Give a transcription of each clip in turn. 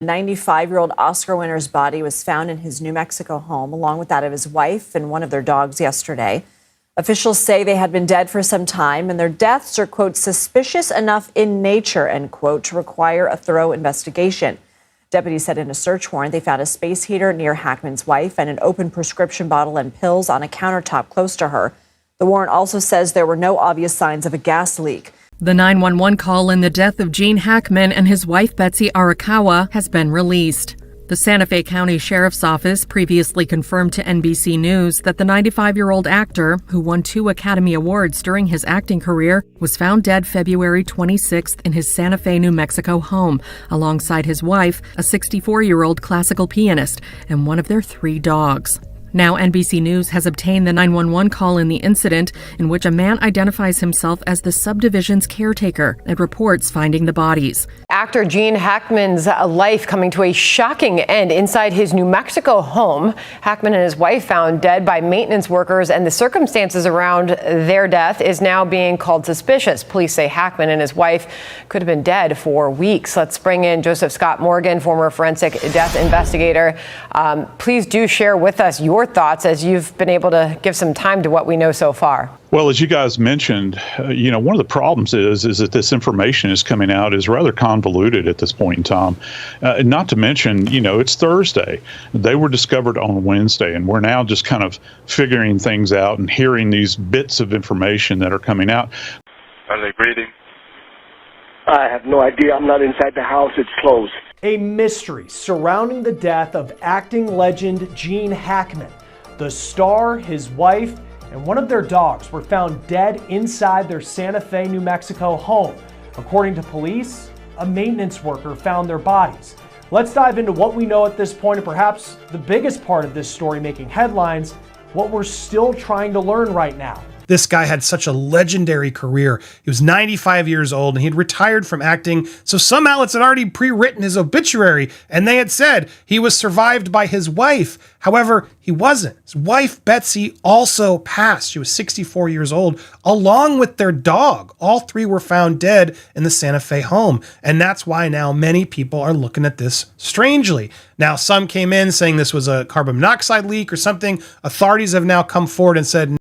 A 95-year-old Oscar winner's body was found in his New Mexico home, along with that of his wife and one of their dogs yesterday. Officials say they had been dead for some time, and their deaths are, quote, suspicious enough in nature, end quote, to require a thorough investigation. Deputies said in a search warrant they found a space heater near Hackman's wife and an open prescription bottle and pills on a countertop close to her. The warrant also says there were no obvious signs of a gas leak. The 911 call in the death of Gene Hackman and his wife Betsy Arakawa has been released. The Santa Fe County Sheriff's Office previously confirmed to NBC News that the 95-year-old actor, who won 2 Academy Awards during his acting career, was found dead February 26th in his Santa Fe, New Mexico home, alongside his wife, a 64-year-old classical pianist, and one of their 3 dogs. Now, NBC News has obtained the 911 call in the incident in which a man identifies himself as the subdivision's caretaker and reports finding the bodies. Actor Gene Hackman's life coming to a shocking end inside his New Mexico home. Hackman and his wife found dead by maintenance workers, and the circumstances around their death is now being called suspicious. Police say Hackman and his wife could have been dead for weeks. Let's bring in Joseph Scott Morgan, former forensic death investigator. Please do share with us your thoughts as you've been able to give some time to what we know so far. Well, as you guys mentioned, one of the problems is that this information is coming out is rather convoluted at this point in time. Not to mention, it's Thursday. They were discovered on Wednesday, and we're now just kind of figuring things out and hearing these bits of information that are coming out. Are they breathing? I have no idea. I'm not inside the house. It's closed. A mystery surrounding the death of acting legend Gene Hackman. The star, his wife, and one of their dogs were found dead inside their Santa Fe, New Mexico home. According to police, a maintenance worker found their bodies. Let's dive into what we know at this point, and perhaps the biggest part of this story making headlines, what we're still trying to learn right now. This guy had such a legendary career. He was 95 years old and he'd retired from acting. So some outlets had already pre-written his obituary and they had said he was survived by his wife. However, he wasn't. His wife, Betsy, also passed. She was 64 years old, along with their dog. All 3 were found dead in the Santa Fe home. And that's why now many people are looking at this strangely. Now, some came in saying this was a carbon monoxide leak or something. Authorities have now come forward and said,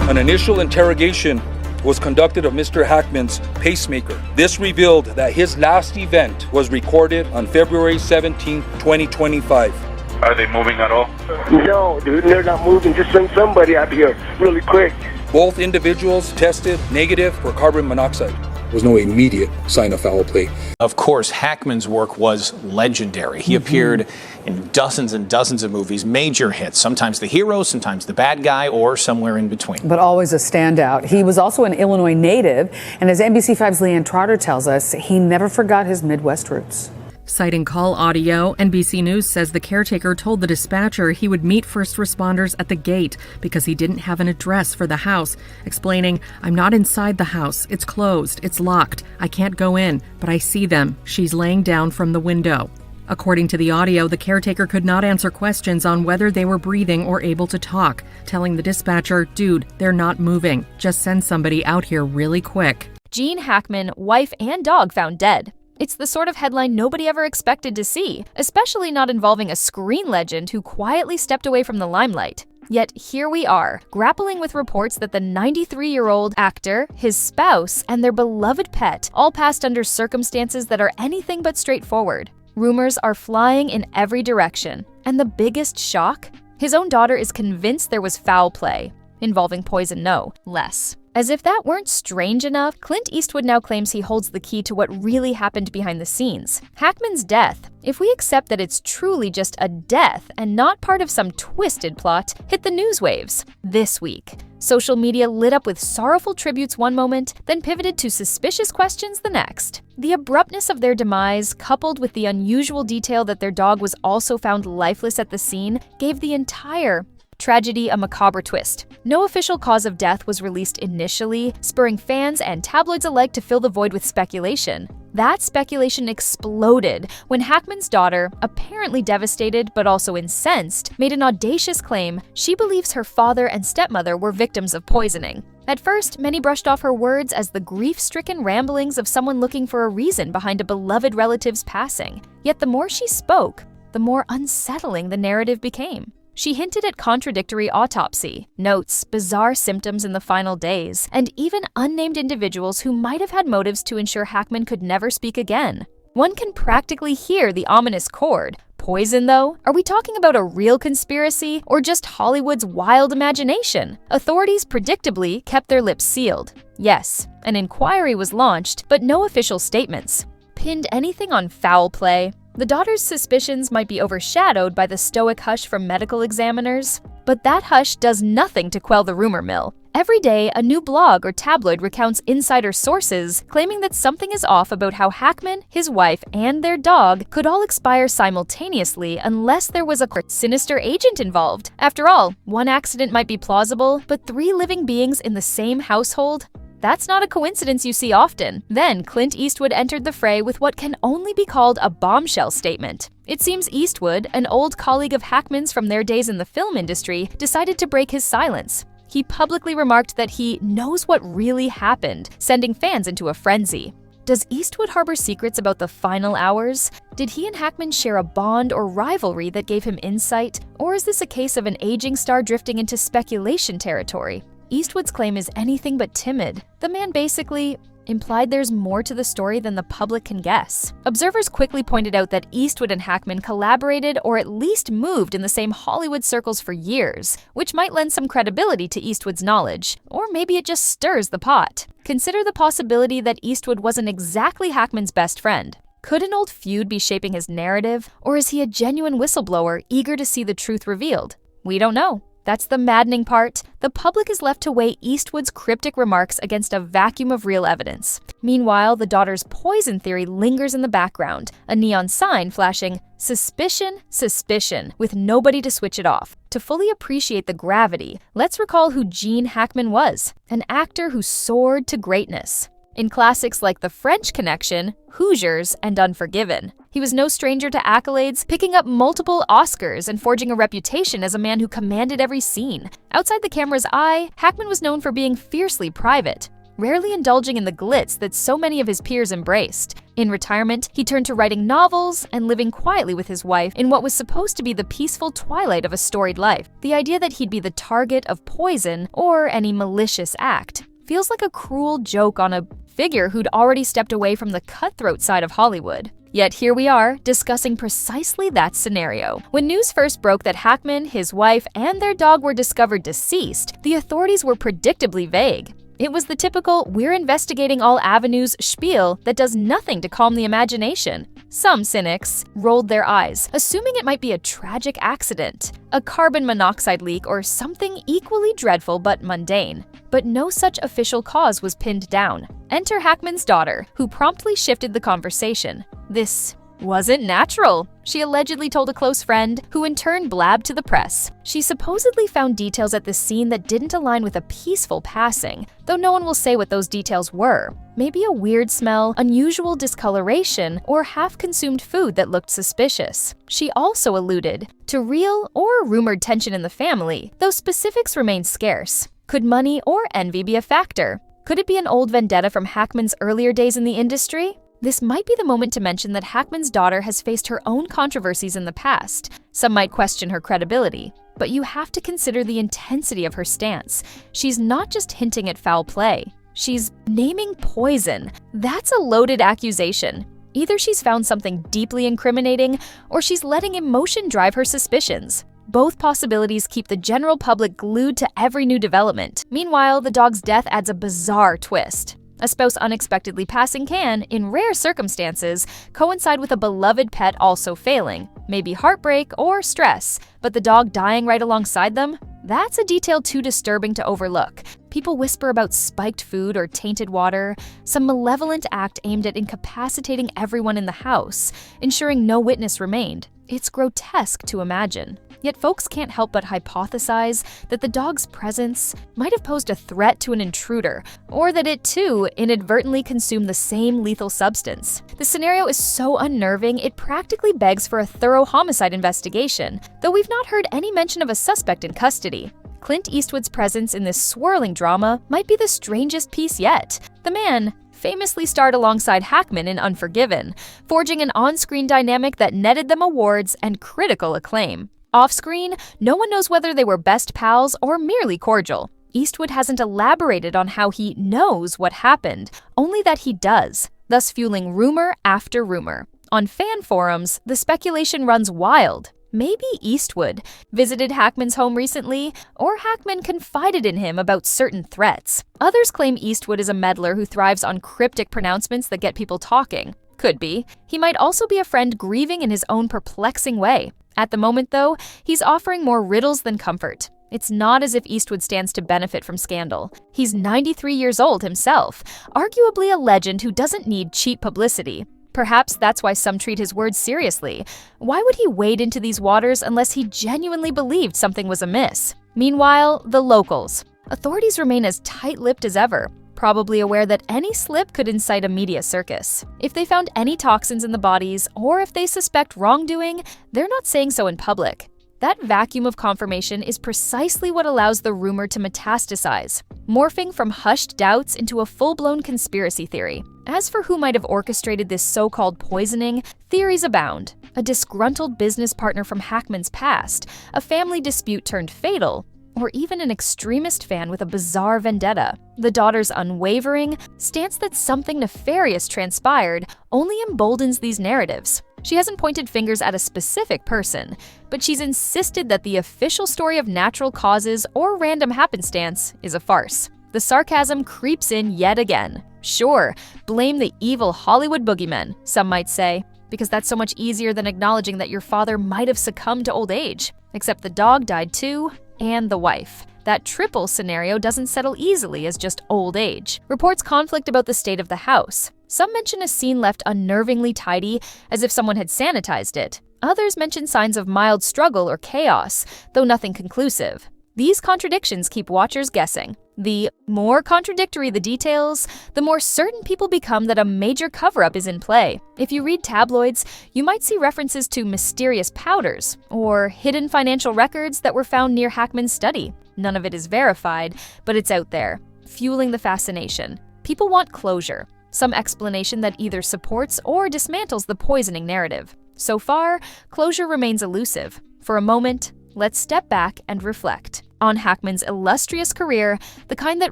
an initial interrogation was conducted of Mr. Hackman's pacemaker. This revealed that his last event was recorded on February 17, 2025. Are they moving at all? No, dude, they're not moving. Just send somebody out here really quick. Both individuals tested negative for carbon monoxide. There was no immediate sign of foul play. Of course, Hackman's work was legendary. He appeared in dozens and dozens of movies, major hits, sometimes the hero, sometimes the bad guy, or somewhere in between. But always a standout. He was also an Illinois native, and as NBC5's Leanne Trotter tells us, he never forgot his Midwest roots. Citing call audio, NBC News says the caretaker told the dispatcher he would meet first responders at the gate because he didn't have an address for the house, explaining, "I'm not inside the house. It's closed. It's locked. I can't go in, but I see them. She's laying down from the window." According to the audio, the caretaker could not answer questions on whether they were breathing or able to talk, telling the dispatcher, "Dude, they're not moving. Just send somebody out here really quick." Gene Hackman, wife and dog found dead. It's the sort of headline nobody ever expected to see, especially not involving a screen legend who quietly stepped away from the limelight. Yet here we are, grappling with reports that the 93-year-old actor, his spouse, and their beloved pet all passed under circumstances that are anything but straightforward. Rumors are flying in every direction, and the biggest shock? His own daughter is convinced there was foul play. Involving poison, no, less. As if that weren't strange enough, Clint Eastwood now claims he holds the key to what really happened behind the scenes. Hackman's death, if we accept that it's truly just a death and not part of some twisted plot, hit the news waves this week. Social media lit up with sorrowful tributes one moment, then pivoted to suspicious questions the next. The abruptness of their demise, coupled with the unusual detail that their dog was also found lifeless at the scene, gave the entire tragedy a macabre twist. No official cause of death was released initially, spurring fans and tabloids alike to fill the void with speculation. That speculation exploded when Hackman's daughter, apparently devastated but also incensed, made an audacious claim she believes her father and stepmother were victims of poisoning. At first, many brushed off her words as the grief-stricken ramblings of someone looking for a reason behind a beloved relative's passing. Yet the more she spoke, the more unsettling the narrative became. She hinted at contradictory autopsy, notes, bizarre symptoms in the final days, and even unnamed individuals who might have had motives to ensure Hackman could never speak again. One can practically hear the ominous chord. Poison, though? Are we talking about a real conspiracy or just Hollywood's wild imagination? Authorities predictably kept their lips sealed. Yes, an inquiry was launched, but no official statements. Pinned anything on foul play? The daughter's suspicions might be overshadowed by the stoic hush from medical examiners, but that hush does nothing to quell the rumor mill. Every day, a new blog or tabloid recounts insider sources claiming that something is off about how Hackman, his wife, and their dog could all expire simultaneously unless there was a sinister agent involved. After all, one accident might be plausible, but 3 living beings in the same household? That's not a coincidence you see often. Then Clint Eastwood entered the fray with what can only be called a bombshell statement. It seems Eastwood, an old colleague of Hackman's from their days in the film industry, decided to break his silence. He publicly remarked that he knows what really happened, sending fans into a frenzy. Does Eastwood harbor secrets about the final hours? Did he and Hackman share a bond or rivalry that gave him insight? Or is this a case of an aging star drifting into speculation territory? Eastwood's claim is anything but timid. The man basically implied there's more to the story than the public can guess. Observers quickly pointed out that Eastwood and Hackman collaborated or at least moved in the same Hollywood circles for years, which might lend some credibility to Eastwood's knowledge. Or maybe it just stirs the pot. Consider the possibility that Eastwood wasn't exactly Hackman's best friend. Could an old feud be shaping his narrative, or is he a genuine whistleblower eager to see the truth revealed? We don't know. That's the maddening part. The public is left to weigh Eastwood's cryptic remarks against a vacuum of real evidence. Meanwhile, the daughter's poison theory lingers in the background, a neon sign flashing, "Suspicion, suspicion," with nobody to switch it off. To fully appreciate the gravity, let's recall who Gene Hackman was, an actor who soared to greatness. In classics like The French Connection, Hoosiers, and Unforgiven, he was no stranger to accolades, picking up multiple Oscars and forging a reputation as a man who commanded every scene. Outside the camera's eye, Hackman was known for being fiercely private, rarely indulging in the glitz that so many of his peers embraced. In retirement, he turned to writing novels and living quietly with his wife in what was supposed to be the peaceful twilight of a storied life. The idea that he'd be the target of poison or any malicious act feels like a cruel joke on a figure who'd already stepped away from the cutthroat side of Hollywood. Yet here we are, discussing precisely that scenario. When news first broke that Hackman, his wife, and their dog were discovered deceased, the authorities were predictably vague. It was the typical, "we're investigating all avenues" spiel that does nothing to calm the imagination. Some cynics rolled their eyes, assuming it might be a tragic accident, a carbon monoxide leak, or something equally dreadful but mundane. But no such official cause was pinned down. Enter Hackman's daughter, who promptly shifted the conversation. This wasn't natural, she allegedly told a close friend, who in turn blabbed to the press. She supposedly found details at the scene that didn't align with a peaceful passing, though no one will say what those details were. Maybe a weird smell, unusual discoloration, or half-consumed food that looked suspicious. She also alluded to real or rumored tension in the family, though specifics remain scarce. Could money or envy be a factor? Could it be an old vendetta from Hackman's earlier days in the industry? This might be the moment to mention that Hackman's daughter has faced her own controversies in the past. Some might question her credibility, but you have to consider the intensity of her stance. She's not just hinting at foul play. She's naming poison. That's a loaded accusation. Either she's found something deeply incriminating, or she's letting emotion drive her suspicions. Both possibilities keep the general public glued to every new development. Meanwhile, the dog's death adds a bizarre twist. A spouse unexpectedly passing can, in rare circumstances, coincide with a beloved pet also failing. Maybe heartbreak or stress, but the dog dying right alongside them? That's a detail too disturbing to overlook. People whisper about spiked food or tainted water, some malevolent act aimed at incapacitating everyone in the house, ensuring no witness remained. It's grotesque to imagine. Yet folks can't help but hypothesize that the dog's presence might have posed a threat to an intruder, or that it too inadvertently consumed the same lethal substance. The scenario is so unnerving, it practically begs for a thorough homicide investigation, though we've not heard any mention of a suspect in custody. Clint Eastwood's presence in this swirling drama might be the strangest piece yet. The man famously starred alongside Hackman in Unforgiven, forging an on-screen dynamic that netted them awards and critical acclaim. Off-screen, no one knows whether they were best pals or merely cordial. Eastwood hasn't elaborated on how he knows what happened, only that he does, thus fueling rumor after rumor. On fan forums, the speculation runs wild. Maybe Eastwood visited Hackman's home recently, or Hackman confided in him about certain threats. Others claim Eastwood is a meddler who thrives on cryptic pronouncements that get people talking. Could be. He might also be a friend grieving in his own perplexing way. At the moment, though, he's offering more riddles than comfort. It's not as if Eastwood stands to benefit from scandal. He's 93 years old himself, arguably a legend who doesn't need cheap publicity. Perhaps that's why some treat his words seriously. Why would he wade into these waters unless he genuinely believed something was amiss? Meanwhile, the locals. Authorities remain as tight-lipped as ever, probably aware that any slip could incite a media circus. If they found any toxins in the bodies, or if they suspect wrongdoing, they're not saying so in public. That vacuum of confirmation is precisely what allows the rumor to metastasize, morphing from hushed doubts into a full-blown conspiracy theory. As for who might have orchestrated this so-called poisoning, theories abound. A disgruntled business partner from Hackman's past, a family dispute turned fatal, or even an extremist fan with a bizarre vendetta. The daughter's unwavering stance that something nefarious transpired only emboldens these narratives. She hasn't pointed fingers at a specific person, but she's insisted that the official story of natural causes or random happenstance is a farce. The sarcasm creeps in yet again. Sure, blame the evil Hollywood boogeymen, some might say, because that's so much easier than acknowledging that your father might have succumbed to old age. Except the dog died too, and the wife. That triple scenario doesn't settle easily as just old age. Reports conflict about the state of the house. Some mention a scene left unnervingly tidy, as if someone had sanitized it. Others mention signs of mild struggle or chaos, though nothing conclusive. These contradictions keep watchers guessing. The more contradictory the details, the more certain people become that a major cover-up is in play. If you read tabloids, you might see references to mysterious powders or hidden financial records that were found near Hackman's study. None of it is verified, but it's out there, fueling the fascination. People want closure, some explanation that either supports or dismantles the poisoning narrative. So far, closure remains elusive. For a moment, let's step back and reflect on Hackman's illustrious career, the kind that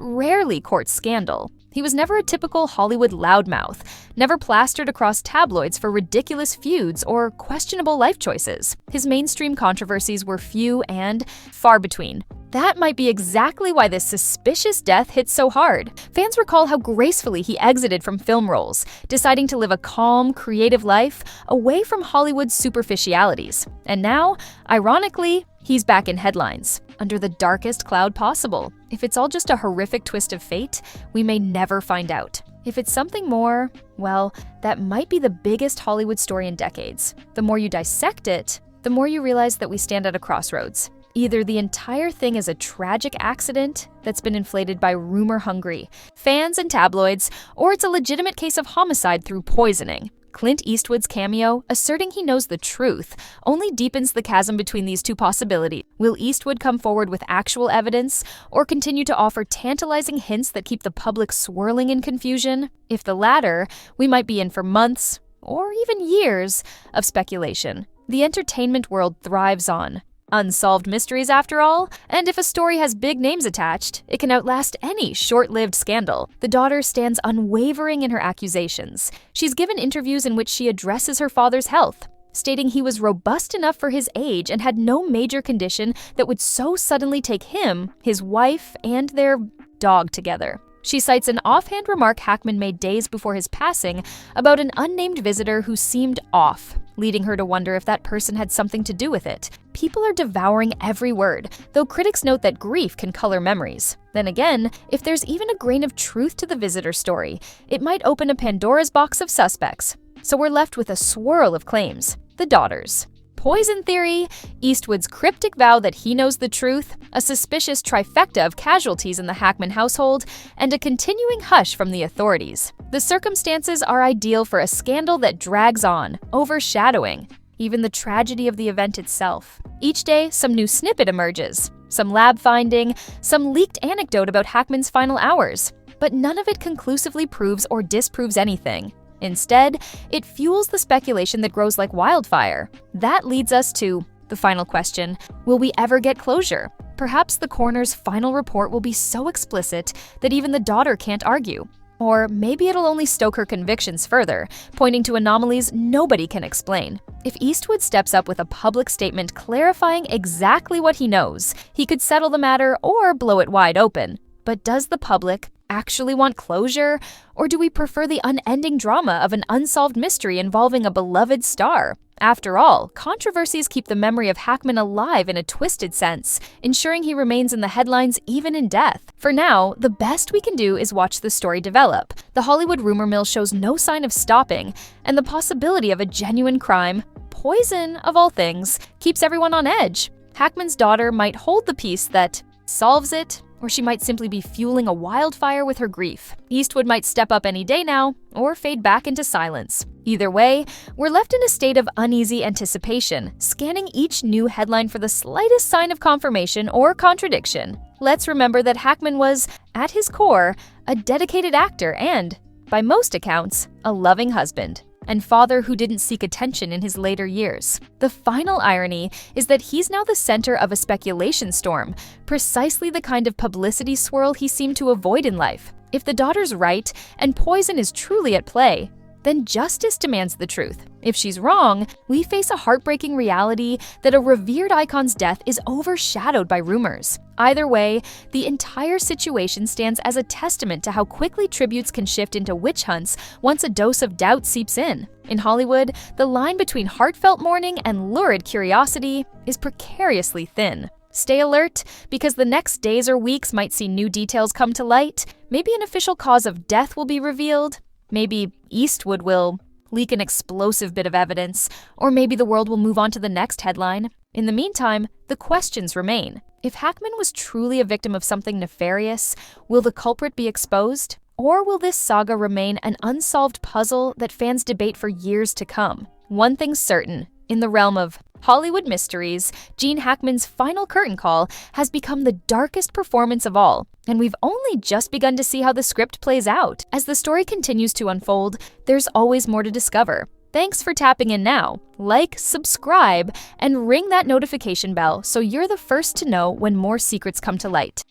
rarely courts scandal. He was never a typical Hollywood loudmouth, never plastered across tabloids for ridiculous feuds or questionable life choices. His mainstream controversies were few and far between. That might be exactly why this suspicious death hit so hard. Fans recall how gracefully he exited from film roles, deciding to live a calm, creative life away from Hollywood's superficialities. And now, ironically, he's back in headlines, under the darkest cloud possible. If it's all just a horrific twist of fate, we may never find out. If it's something more, well, that might be the biggest Hollywood story in decades. The more you dissect it, the more you realize that we stand at a crossroads. Either the entire thing is a tragic accident that's been inflated by rumor-hungry fans and tabloids, or it's a legitimate case of homicide through poisoning. Clint Eastwood's cameo, asserting he knows the truth, only deepens the chasm between these two possibilities. Will Eastwood come forward with actual evidence, or continue to offer tantalizing hints that keep the public swirling in confusion? If the latter, we might be in for months, or even years, of speculation. The entertainment world thrives on unsolved mysteries, after all, and if a story has big names attached, it can outlast any short-lived scandal. The daughter stands unwavering in her accusations. She's given interviews in which she addresses her father's health, stating he was robust enough for his age and had no major condition that would so suddenly take him, his wife, and their dog together. She cites an offhand remark Hackman made days before his passing about an unnamed visitor who seemed off, leading her to wonder if that person had something to do with it. People are devouring every word, though critics note that grief can color memories. Then again, if there's even a grain of truth to the visitor story, it might open a Pandora's box of suspects. So we're left with a swirl of claims. The daughters. Poison theory, Eastwood's cryptic vow that he knows the truth, a suspicious trifecta of casualties in the Hackman household, and a continuing hush from the authorities. The circumstances are ideal for a scandal that drags on, overshadowing even the tragedy of the event itself. Each day, some new snippet emerges. some lab finding, some leaked anecdote about Hackman's final hours. But none of it conclusively proves or disproves anything. Instead, it fuels the speculation that grows like wildfire. That leads us to the final question: will we ever get closure? Perhaps the coroner's final report will be so explicit that even the daughter can't argue. Or maybe it'll only stoke her convictions further, pointing to anomalies nobody can explain. If Eastwood steps up with a public statement clarifying exactly what he knows, he could settle the matter or blow it wide open. But does the public actually want closure? Or do we prefer the unending drama of an unsolved mystery involving a beloved star? After all, controversies keep the memory of Hackman alive in a twisted sense, ensuring he remains in the headlines even in death. For now, the best we can do is watch the story develop. The Hollywood rumor mill shows no sign of stopping, and the possibility of a genuine crime, poison of all things, keeps everyone on edge. Hackman's daughter might hold the piece that solves it, or she might simply be fueling a wildfire with her grief. Eastwood might step up any day now, or fade back into silence. Either way, we're left in a state of uneasy anticipation, scanning each new headline for the slightest sign of confirmation or contradiction. Let's remember that Hackman was, at his core, a dedicated actor and, by most accounts, a loving husband and father who didn't seek attention in his later years. The final irony is that he's now the center of a speculation storm, precisely the kind of publicity swirl he seemed to avoid in life. If the daughter's right and poison is truly at play, then justice demands the truth. If she's wrong, we face a heartbreaking reality that a revered icon's death is overshadowed by rumors. Either way, the entire situation stands as a testament to how quickly tributes can shift into witch hunts once a dose of doubt seeps in. In Hollywood, the line between heartfelt mourning and lurid curiosity is precariously thin. Stay alert, because the next days or weeks might see new details come to light. Maybe an official cause of death will be revealed. Maybe Eastwood will leak an explosive bit of evidence, or maybe the world will move on to the next headline. In the meantime, the questions remain. If Hackman was truly a victim of something nefarious, will the culprit be exposed? Or will this saga remain an unsolved puzzle that fans debate for years to come? One thing's certain, in the realm of Hollywood mysteries, Gene Hackman's final curtain call has become the darkest performance of all, and we've only just begun to see how the script plays out. As the story continues to unfold, there's always more to discover. Thanks for tapping in now. Like, subscribe, and ring that notification bell so you're the first to know when more secrets come to light.